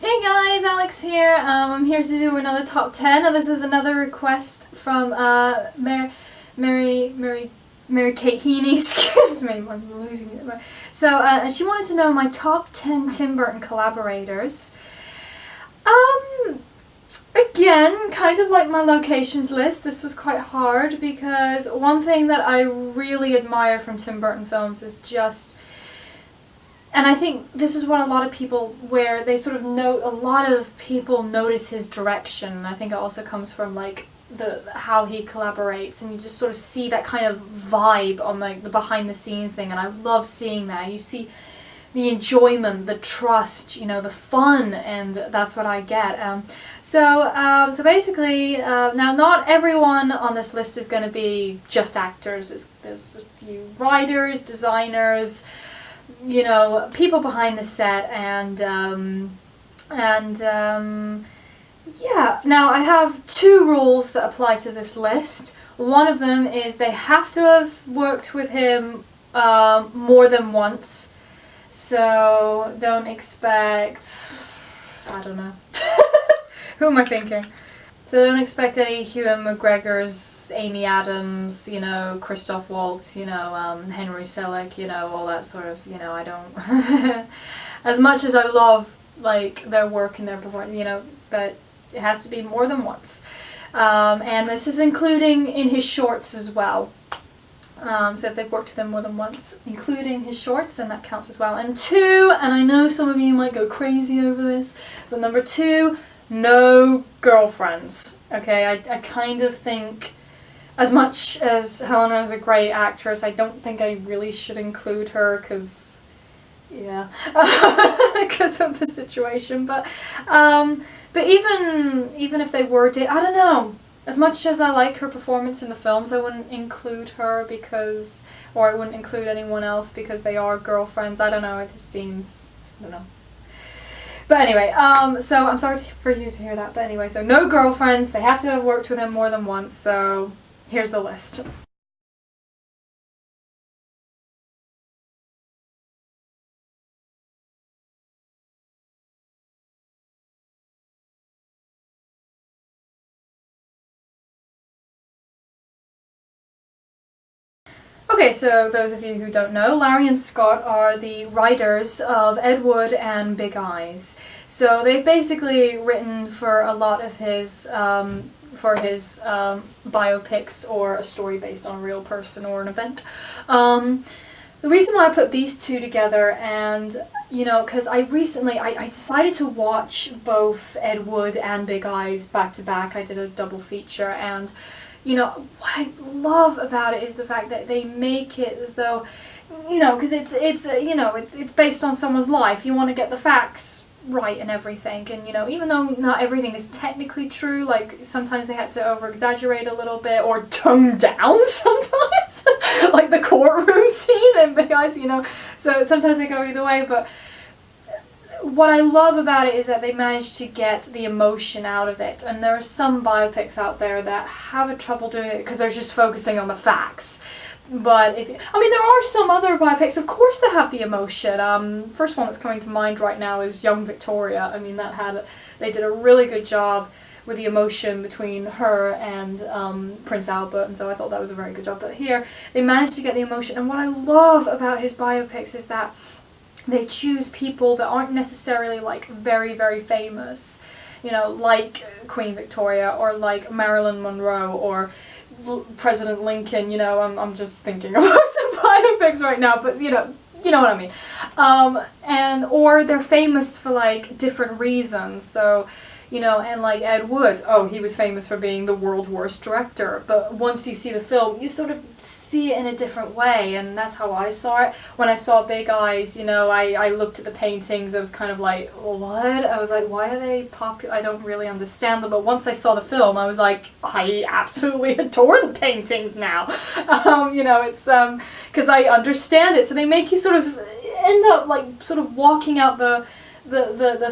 Hey guys, Alex here. I'm here to do another top 10, and this is another request from Mary Kate Heaney. Excuse me, I'm losing it. So she wanted to know my top 10 Tim Burton collaborators. Again, kind of like my locations list, this was quite hard because one thing that I really admire from Tim Burton films is just, and I think this is what a lot of people, where they sort of note, a lot of people notice his direction. I think it also comes from like how he collaborates, and you just sort of see that kind of vibe on like the behind the scenes thing, and I love seeing that. You see the enjoyment, the trust, you know, the fun, and that's what I get. So basically, now not everyone on this list is going to be just actors. There's a few writers, designers, you know, people behind the set, yeah. Now I have two rules that apply to this list. One of them is they have to have worked with him more than once. So don't expect, I don't know, who am I thinking? So don't expect any Ewan McGregor's, Amy Adams, you know, Christoph Waltz, you know, Henry Selick, you know, all that sort of, you know, I don't, as much as I love, like, their work and their performance, you know, but it has to be more than once. And this is including in his shorts as well. So if they've worked with him more than once, including his shorts, then that counts as well. And two, and I know some of you might go crazy over this, but number two, no girlfriends. Okay, I kind of think, as much as Helena is a great actress, I don't think I really should include her, because, yeah, because of the situation. But even if they were I don't know. As much as I like her performance in the films, I wouldn't include her because, or I wouldn't include anyone else because they are girlfriends. I don't know, it just seems, I don't know. But anyway, so I'm sorry for you to hear that, but anyway, so no girlfriends, they have to have worked with him more than once, so here's the list. Okay, so those of you who don't know, Larry and Scott are the writers of Ed Wood and Big Eyes. So they've basically written for a lot of his biopics or a story based on a real person or an event. The reason why I put these two together, and you know, because I decided to watch both Ed Wood and Big Eyes back to back. I did a double feature, and you know, what I love about it is the fact that they make it as though, you know, because it's based on someone's life. You want to get the facts right and everything, and you know, even though not everything is technically true, like sometimes they had to over-exaggerate a little bit or tone down sometimes, like the courtroom scene in Big Eyes, you know, so sometimes they go either way, but what I love about it is that they managed to get the emotion out of it, and there are some biopics out there that have a trouble doing it because they're just focusing on the facts. But there are some other biopics, of course, that have the emotion. First one that's coming to mind right now is Young Victoria. I mean, they did a really good job with the emotion between her and Prince Albert, and so I thought that was a very good job. But here, they managed to get the emotion, and what I love about his biopics is that they choose people that aren't necessarily like very, very famous, you know, like Queen Victoria or like Marilyn Monroe or President Lincoln. You know, I'm just thinking about some biopics right now, but you know what I mean. Or they're famous for like different reasons. So, you know, and like Ed Wood, oh, he was famous for being the world's worst director, but once you see the film, you sort of see it in a different way, and that's how I saw it. When I saw Big Eyes, you know, I looked at the paintings, I was kind of like, what? I was like, why are they popular? I don't really understand them, but once I saw the film, I was like, I absolutely adore the paintings now. You know, it's, because I understand it, so they make you sort of end up like sort of walking out the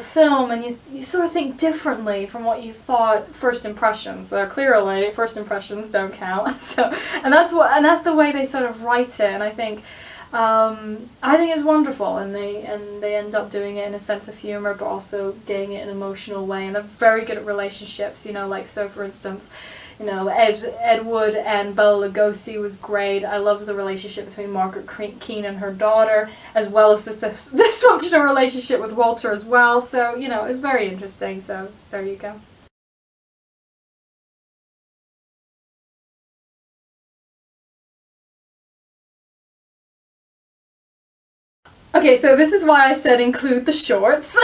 film, and you sort of think differently from what you thought first impressions. Clearly, first impressions don't count. So, and that's the way they sort of write it. And I think I think it's wonderful, and they end up doing it in a sense of humor, but also getting it in an emotional way, and they're very good at relationships. You know, like, so for instance, you know, Ed Wood and Bela Lugosi was great. I loved the relationship between Margaret Keane and her daughter, as well as the dysfunctional relationship with Walter as well. So, you know, it was very interesting. So there you go. Okay, so this is why I said include the shorts,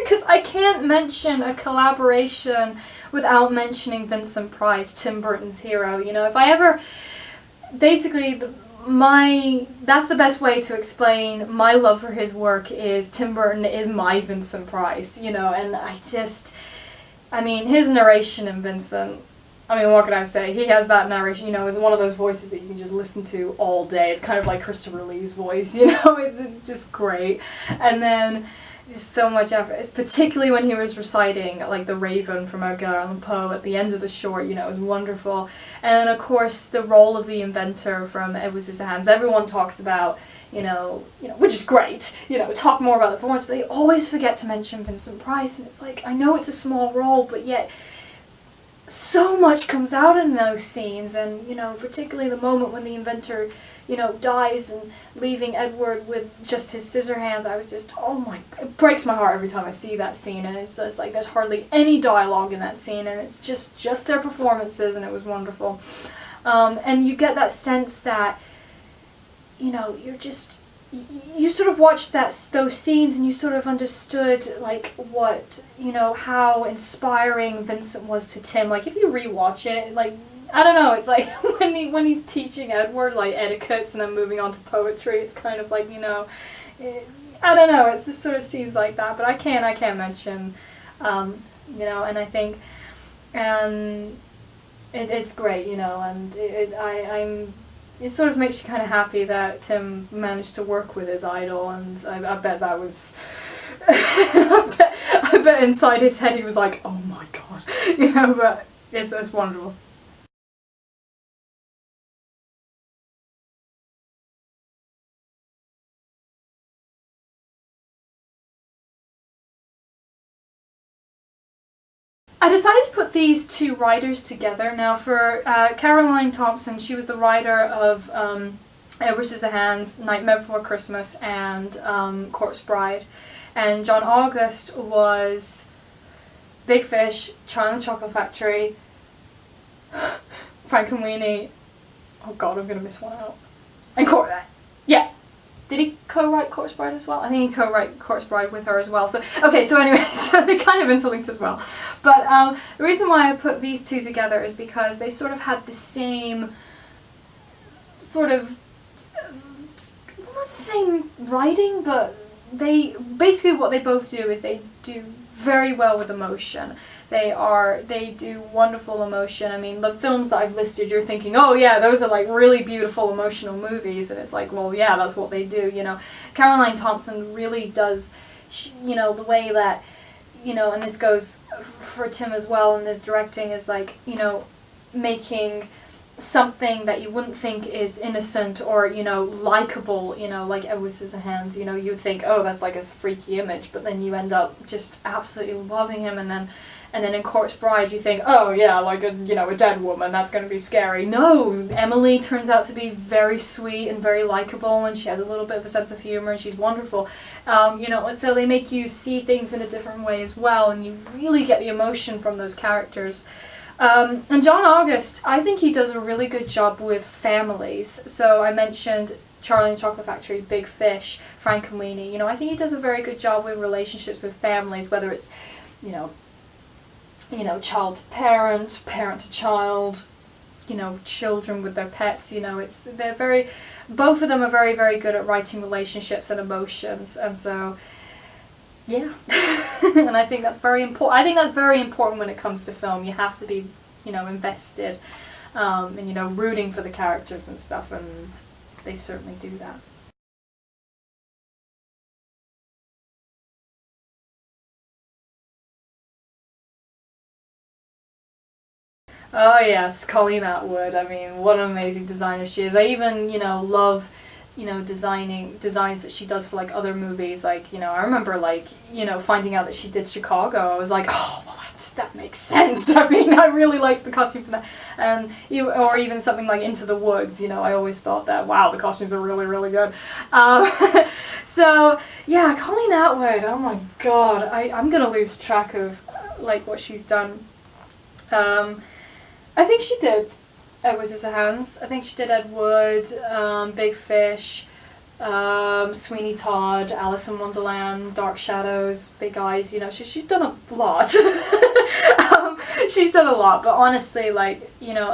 because I can't mention a collaboration without mentioning Vincent Price, Tim Burton's hero. You know, if I ever, basically, that's the best way to explain my love for his work is Tim Burton is my Vincent Price, you know, and I mean, his narration in Vincent, I mean, what can I say? He has that narration, you know, it's one of those voices that you can just listen to all day. It's kind of like Christopher Lee's voice, you know, it's just great. And then so much effort. It's particularly when he was reciting, like, the Raven from Edgar Allan Poe at the end of the short, you know, it was wonderful. And, of course, the role of the inventor from Edward Scissorhands. Everyone talks about, you know, which is great, you know, talk more about the performance, but they always forget to mention Vincent Price, and it's like, I know it's a small role, but yet so much comes out in those scenes, and, you know, particularly the moment when the inventor, you know, dies and leaving Edward with just his scissor hands. I was just, oh my, it breaks my heart every time I see that scene, and it's like there's hardly any dialogue in that scene, and it's just their performances, and it was wonderful. And you get that sense that, you know, you sort of watched those scenes and you sort of understood, like, what, you know, how inspiring Vincent was to Tim. Like, if you rewatch it, like, I don't know, it's like when he's teaching Edward, like, etiquettes and then moving on to poetry, it's kind of like, you know, I don't know, it's just sort of scenes like that, but I can't mention, you know, and I think, it's great, you know, and it sort of makes you kind of happy that Tim managed to work with his idol, and I bet that was, I bet inside his head he was like, oh my god, you know, but it's wonderful. I decided to put these two writers together. Now, for Caroline Thompson, she was the writer of Edward Scissorhands, Nightmare Before Christmas, and Corpse Bride. And John August was Big Fish, Charlie and the Chocolate Factory, Frankenweenie. Oh god, I'm gonna miss one out. And yeah. Did he co-write Corpse Bride as well? I think he co-wrote Corpse Bride with her as well. So, okay, so anyway, so they're kind of interlinked as well. But the reason why I put these two together is because they sort of had the same sort of, not same writing, but basically what they both do is they do very well with emotion. They do wonderful emotion. I mean, the films that I've listed, you're thinking, oh yeah, those are like really beautiful emotional movies, and it's like, well, yeah, that's what they do, you know. Caroline Thompson really does, you know, the way that, you know, and this goes for Tim as well, and this directing is like, you know, making something that you wouldn't think is innocent or, you know, likable, you know, like Edward Scissorhands, you know, you would think, oh, that's like a freaky image, but then you end up just absolutely loving him, and then in Corpse Bride you think, oh yeah, like a, you know, a dead woman, that's going to be scary. No, Emily turns out to be very sweet and very likable, and she has a little bit of a sense of humor, and she's wonderful. You know, and so they make you see things in a different way as well, and you really get the emotion from those characters. And John August, I think he does a really good job with families. So I mentioned Charlie and the Chocolate Factory, Big Fish, Frankenweenie. You know, I think he does a very good job with relationships with families, whether it's, you know, child to parent, parent to child, you know, children with their pets. You know, both of them are very, very good at writing relationships and emotions, and so, yeah. And I think that's very important. I think that's very important when it comes to film. You have to be, you know, invested, and, you know, rooting for the characters and stuff, and they certainly do that. Oh yes, Colleen Atwood. I mean, what an amazing designer she is. I even, you know, love, you know, designs that she does for like other movies. Like, you know, I remember like, you know, finding out that she did Chicago. I was like, oh, well, that makes sense. I mean, I really liked the costume for that. Or even something like Into the Woods, you know, I always thought that, wow, the costumes are really, really good. So, yeah, Colleen Atwood, oh my god, I'm gonna lose track of, like, what she's done. I think she did Edward Scissorhands. I think she did Ed Wood, Big Fish, Sweeney Todd, Alice in Wonderland, Dark Shadows, Big Eyes, you know, she's done a lot. She's done a lot, but honestly, like, you know,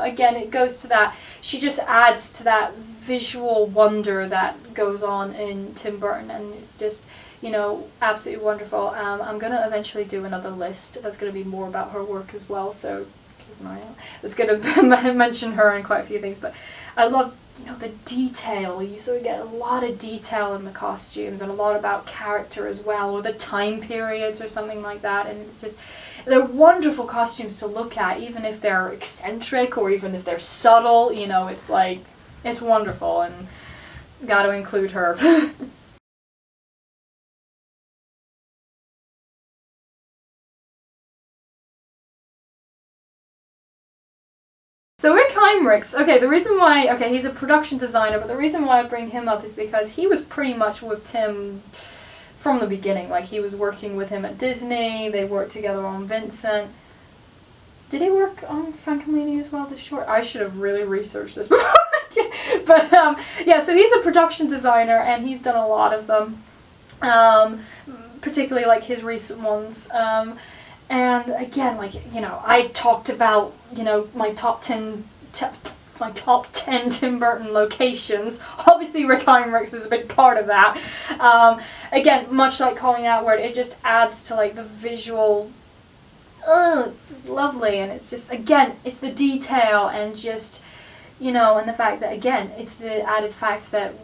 again, it goes to that, she just adds to that visual wonder that goes on in Tim Burton, and it's just, you know, absolutely wonderful. I'm going to eventually do another list that's going to be more about her work as well, so keep an eye out. It's going to mention her in quite a few things, but I love, you know, the detail. You sort of get a lot of detail in the costumes and a lot about character as well, or the time periods or something like that, and it's just, they're wonderful costumes to look at, even if they're eccentric or even if they're subtle, you know, it's like, it's wonderful, and got to include her. So Rick Heinrichs, okay, the reason why, okay, he's a production designer, but the reason why I bring him up is because he was pretty much with Tim from the beginning. Like, he was working with him at Disney, they worked together on Vincent. Did he work on Frankenweenie as well, this short? I should have really researched this before. But, yeah, so he's a production designer, and he's done a lot of them, particularly, like, his recent ones. And again, like, you know, I talked about, you know, my top 10 Tim Burton locations. Obviously, Rick Heinrichs is a big part of that. Again, much like Colleen Atwood, it just adds to, like, the visual. Oh, it's just lovely, and it's just, again, it's the detail and just, you know, and the fact that, again, it's the added fact that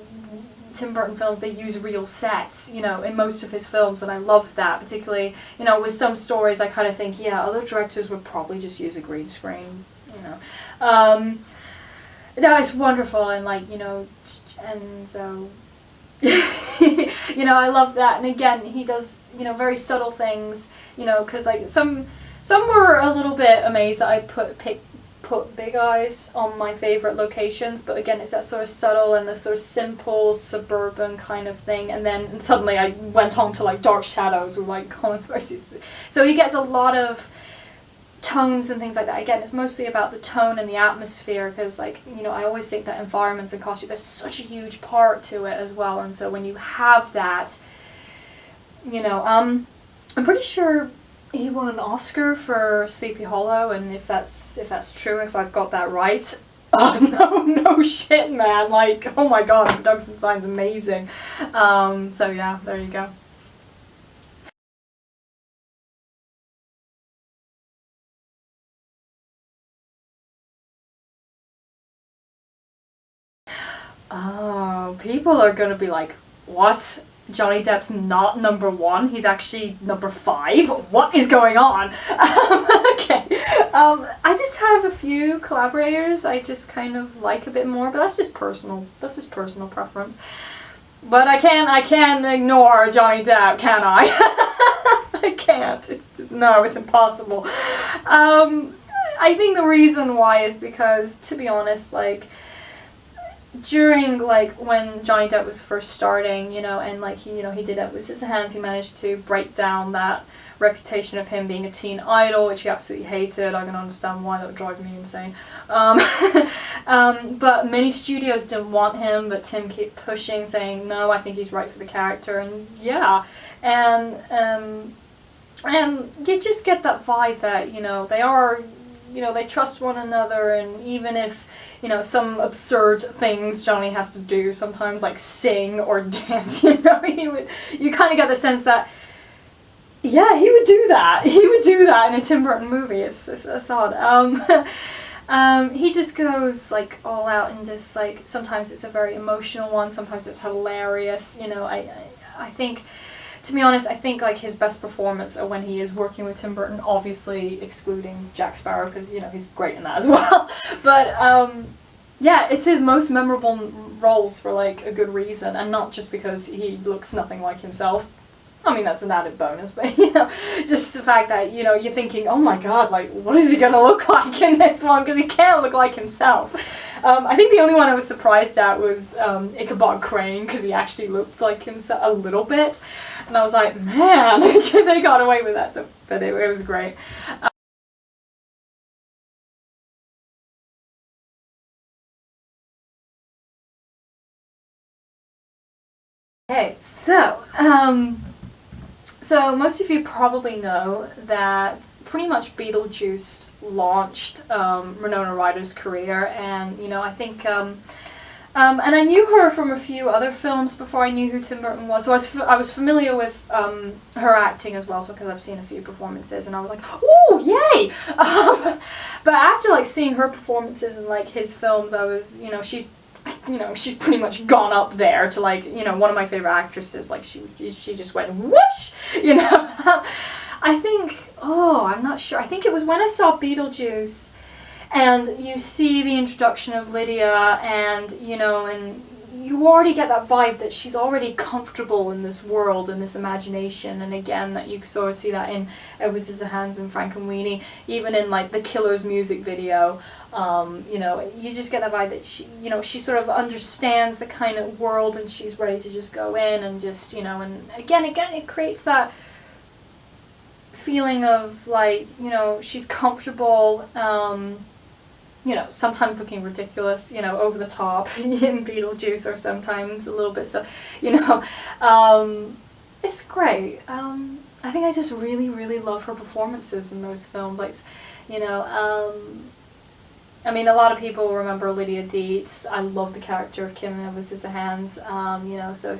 Tim Burton films, they use real sets, you know, in most of his films, and I love that, particularly, you know, with some stories I kind of think, yeah, other directors would probably just use a green screen, you know. That is wonderful, and, like, you know, and so, you know, I love that, and again, he does, you know, very subtle things, you know, because, like, some were a little bit amazed that I put Big Eyes on my favourite locations, but again, it's that sort of subtle and the sort of simple suburban kind of thing, and then suddenly I went on to, like, Dark Shadows with, like, Colin Farrell's. So he gets a lot of tones and things like that. Again, it's mostly about the tone and the atmosphere, because, like, you know, I always think that environments and costume, there's such a huge part to it as well, and so when you have that, you know, I'm pretty sure he won an Oscar for Sleepy Hollow, and if that's true, if I've got that right, oh no shit, man, like, oh my god, the production design's amazing. So yeah, there you go. Oh, people are gonna be like, what? Johnny Depp's not number 1, he's actually number 5. What is going on? Okay. I just have a few collaborators I just kind of like a bit more, but that's just personal preference. But I can't ignore Johnny Depp, can I? I can't. It's impossible. I think the reason why is because, to be honest, like, during, like, when Johnny Depp was first starting, you know, and, like, he did Edward Scissorhands, he managed to break down that reputation of him being a teen idol, which he absolutely hated. I can understand why, that would drive me insane. But many studios didn't want him, but Tim kept pushing, saying, no, I think he's right for the character, and yeah, and you just get that vibe that, you know, they are, you know, they trust one another, and even if, you know, some absurd things Johnny has to do sometimes, like sing or dance, you know, you kind of get the sense that, yeah, he would do that. He would do that in a Tim Burton movie. It's odd. He just goes, like, all out, and just, like, sometimes it's a very emotional one, sometimes it's hilarious, you know. I think, to be honest, I think, like, his best performance are when he is working with Tim Burton, obviously excluding Jack Sparrow, because, you know, he's great in that as well. But, yeah, it's his most memorable roles for like a good reason, and not just because he looks nothing like himself. I mean, that's an added bonus, but you know, just the fact that, you know, you're thinking, oh my god, like, what is he gonna look like in this one? Because he can't look like himself. I think the only one I was surprised at was Ichabod Crane, because he actually looked like himself a little bit, and I was like, man, they got away with that, but it was great. Okay, so most of you probably know that pretty much Beetlejuice launched Winona Ryder's career, and you know, I think, and I knew her from a few other films before I knew who Tim Burton was, so I was familiar with her acting as well, so because I've seen a few performances, and I was like, ooh, yay! But after like seeing her performances in like his films, I was, you know, she's pretty much gone up there to like, you know, one of my favorite actresses. Like she just went whoosh, you know. I think, I'm not sure. I think it was when I saw Beetlejuice, and you see the introduction of Lydia, and you know, and you already get that vibe that she's already comfortable in this world and this imagination, and again that you sort of see that in Edward Scissorhands and Frankenweenie, even in like the Killer's music video. You know, you just get that vibe that she, you know, she sort of understands the kind of world, and she's ready to just go in and just, you know, and again it creates that feeling of like, you know, she's comfortable, you know, sometimes looking ridiculous, you know, over the top in Beetlejuice, or sometimes a little bit so, you know, it's great. I think I just really, really love her performances in those films, like, you know, I mean, a lot of people remember Lydia Deetz. I love the character of Kim in Edward Scissorhands, you know, so,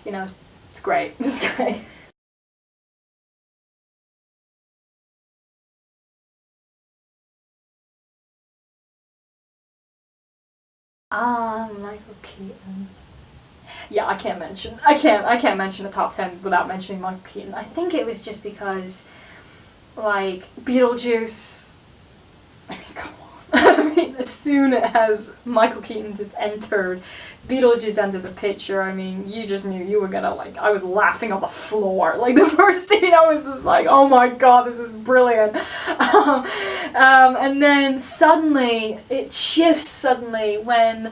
you know, it's great, it's great. Michael Keaton. Yeah, I can't mention the top 10 without mentioning Michael Keaton. I think it was just because, like, Beetlejuice, I mean, come on. I mean, as soon as Michael Keaton just entered, Beetlejuice entered the picture, I mean, you just knew you were gonna, like, I was laughing on the floor. Like, the first scene, I was just like, oh my god, this is brilliant. And then suddenly, it shifts suddenly when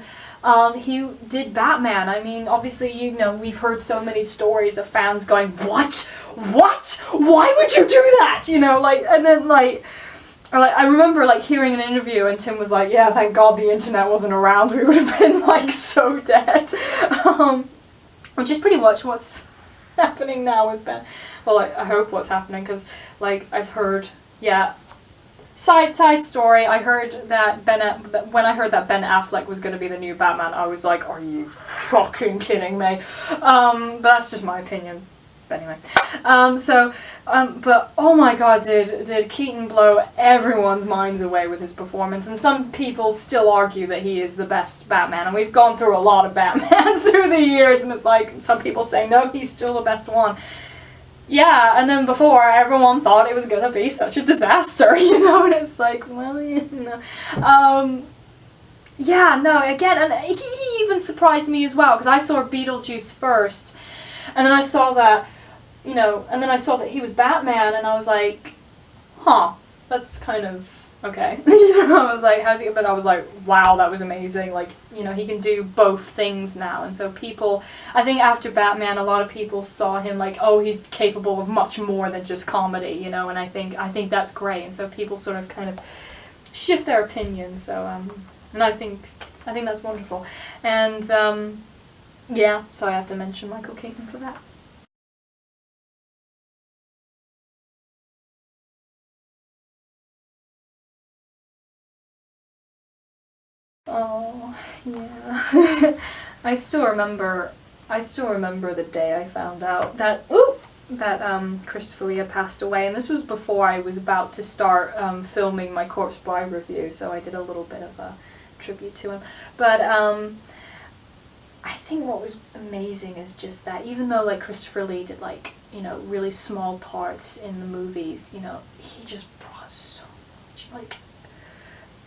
he did Batman. I mean, obviously, you know, we've heard so many stories of fans going, what? What? Why would you do that? You know, like, and then, like, I remember, like, hearing an interview and Tim was like, yeah, thank God the internet wasn't around, we would have been, like, so dead. Which is pretty much what's happening now with Ben. Well, I hope what's happening, because, like, I've heard, yeah, side story, I heard that when I heard that Ben Affleck was going to be the new Batman, I was like, are you fucking kidding me? But that's just my opinion. But anyway, but oh my god, did Keaton blow everyone's minds away with his performance, and some people still argue that he is the best Batman, and we've gone through a lot of Batmans through the years, and it's like, some people say, no, he's still the best one. Yeah, and then before, everyone thought it was gonna be such a disaster, you know, and it's like, well, you know, yeah, no, again, and he even surprised me as well, because I saw Beetlejuice first, and then I saw that, you know, and then I saw that he was Batman, and I was like, huh, that's kind of, okay. You know, I was like, how's he, but I was like, wow, that was amazing, like, you know, he can do both things now, and so people, I think after Batman, a lot of people saw him like, oh, he's capable of much more than just comedy, you know, and I think that's great, and so people sort of kind of shift their opinion, so, and I think that's wonderful, and, yeah, so I have to mention Michael Keaton for that. Oh, yeah. I still remember the day I found out that Christopher Lee had passed away, and this was before I was about to start filming my Corpse Bride review, so I did a little bit of a tribute to him. But I think what was amazing is just that even though like Christopher Lee did like, you know, really small parts in the movies, you know, he just brought so much, like,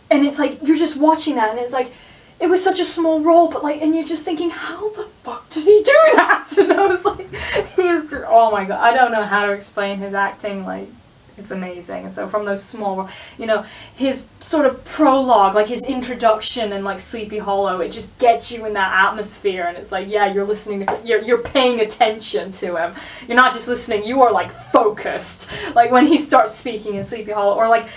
and it's like, you're just watching that and it's like, it was such a small role, but like, and you're just thinking, how the fuck does he do that? And I was like, he is just, oh my god, I don't know how to explain his acting, like, it's amazing. And so from those small, you know, his sort of prologue, like his introduction and like Sleepy Hollow, it just gets you in that atmosphere, and it's like, yeah, you're listening to, you're paying attention to him. You're not just listening, you are like focused. Like when he starts speaking in Sleepy Hollow, or like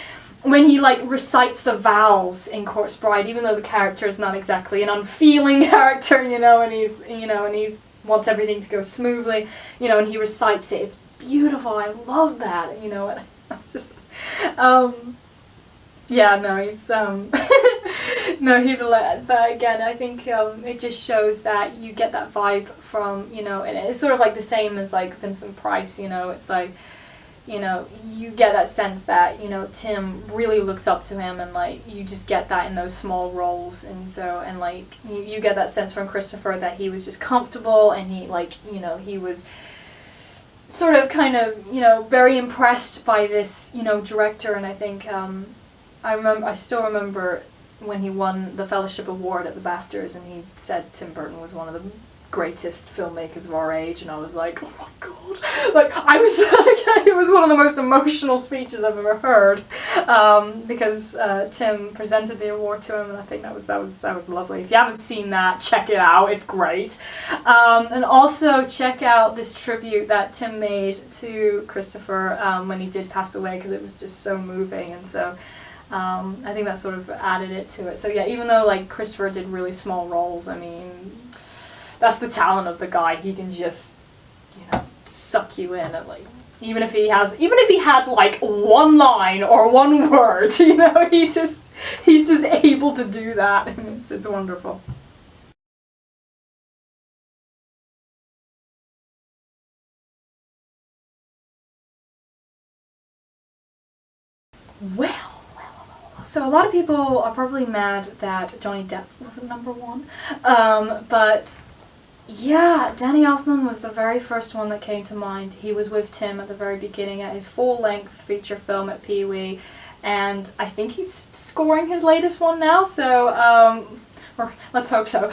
when he like recites the vowels in Corpse Bride, even though the character is not exactly an unfeeling character, you know, and he's wants everything to go smoothly, you know, and he recites it. It's beautiful. I love that, you know. And it's just, yeah, no, he's no, he's a. But again, I think it just shows that you get that vibe from, you know, and it's sort of like the same as like Vincent Price, you know. It's like, you know, you get that sense that, you know, Tim really looks up to him, and like you just get that in those small roles. And so, and like you get that sense from Christopher that he was just comfortable, and he, like, you know, he was sort of kind of, you know, very impressed by this, you know, director. And I think I still remember when he won the Fellowship Award at the BAFTAs, and he said Tim Burton was one of the greatest filmmakers of our age, and I was like, oh my god, like I was like, it was one of the most emotional speeches I've ever heard, because Tim presented the award to him, and I think that was lovely. If you haven't seen that, check it out, it's great. And also check out this tribute that Tim made to Christopher when he did pass away, because it was just so moving. And so I think that sort of added it to it. So yeah, even though like Christopher did really small roles, I mean, that's the talent of the guy. He can just, you know, suck you in, and like, even if he had like one line or one word, you know, he's just able to do that, and it's wonderful. Well, so a lot of people are probably mad that Johnny Depp wasn't number one, but yeah, Danny Elfman was the very first one that came to mind. He was with Tim at the very beginning at his full-length feature film at Pee-wee, and I think he's scoring his latest one now, so, or let's hope so.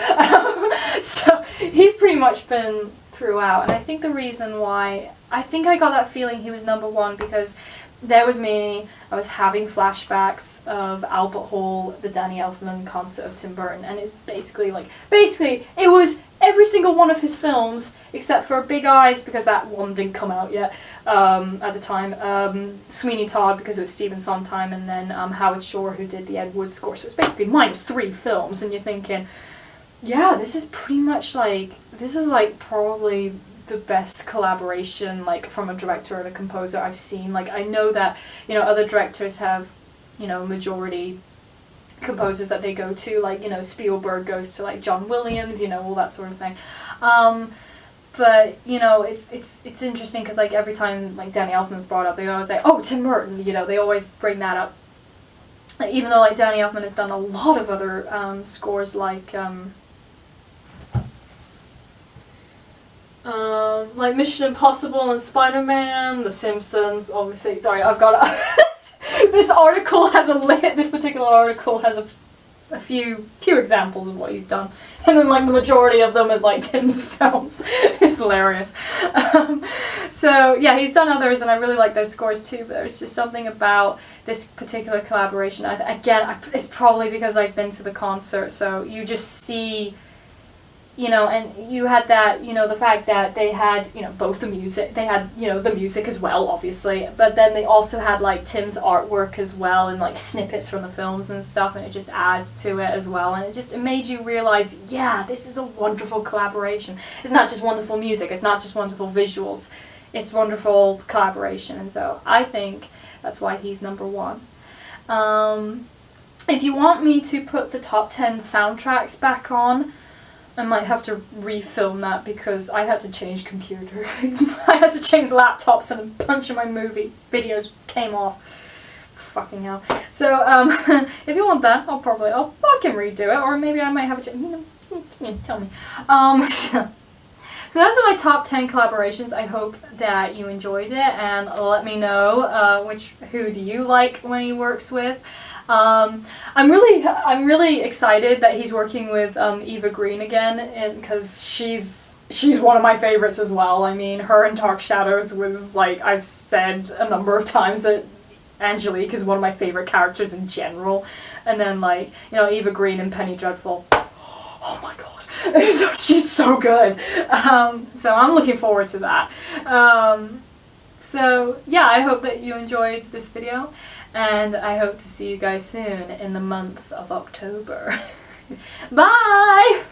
So he's pretty much been throughout, and I think the reason why, I think I got that feeling he was number one because there was me, I was having flashbacks of Albert Hall, the Danny Elfman concert of Tim Burton, and it basically, it was every single one of his films, except for Big Eyes, because that one didn't come out yet at the time, Sweeney Todd, because it was Stephen Sondheim, and then Howard Shore, who did the Ed Wood score, so it's basically -3 films, and you're thinking, yeah, this is pretty much like, this is like probably the best collaboration, like, from a director and a composer I've seen. Like, I know that, you know, other directors have, you know, majority composers that they go to, like, you know, Spielberg goes to, like, John Williams, you know, all that sort of thing. But, you know, it's interesting, because, like, every time, like, Danny Elfman's brought up, they always say, oh, Tim Burton, you know, they always bring that up. Like, even though, like, Danny Elfman has done a lot of other scores, like Mission Impossible and Spider-Man, The Simpsons, obviously. Sorry, I've got this article has this particular article has a few examples of what he's done, and then like the majority of them is like Tim's films. It's hilarious. So yeah, he's done others, and I really like those scores too. But there's just something about this particular collaboration. Again, it's probably because I've been to the concert, so you just see. You know, and you had that, you know, the fact that they had, you know, both the music, they had, you know, the music as well, obviously, but then they also had, like, Tim's artwork as well, and, like, snippets from the films and stuff, and it just adds to it as well, and it made you realize, yeah, this is a wonderful collaboration. It's not just wonderful music, it's not just wonderful visuals, it's wonderful collaboration, and so I think that's why he's number one. If you want me to put the top 10 soundtracks back on, I might have to refilm that, because I had to change computer. I had to change laptops, and a bunch of my movie videos came off. Fucking hell. So, if you want that, I can redo it, or maybe I might have a, tell me. So those are my top 10 collaborations. I hope that you enjoyed it, and let me know who do you like when he works with. I'm really excited that he's working with Eva Green again, and because she's one of my favorites as well. I mean, her in Dark Shadows was, like, I've said a number of times that Angelique is one of my favorite characters in general, and then, like, you know, Eva Green and Penny Dreadful. Oh my god. She's so good. So I'm looking forward to that. So yeah, I hope that you enjoyed this video, and I hope to see you guys soon in the month of October. Bye!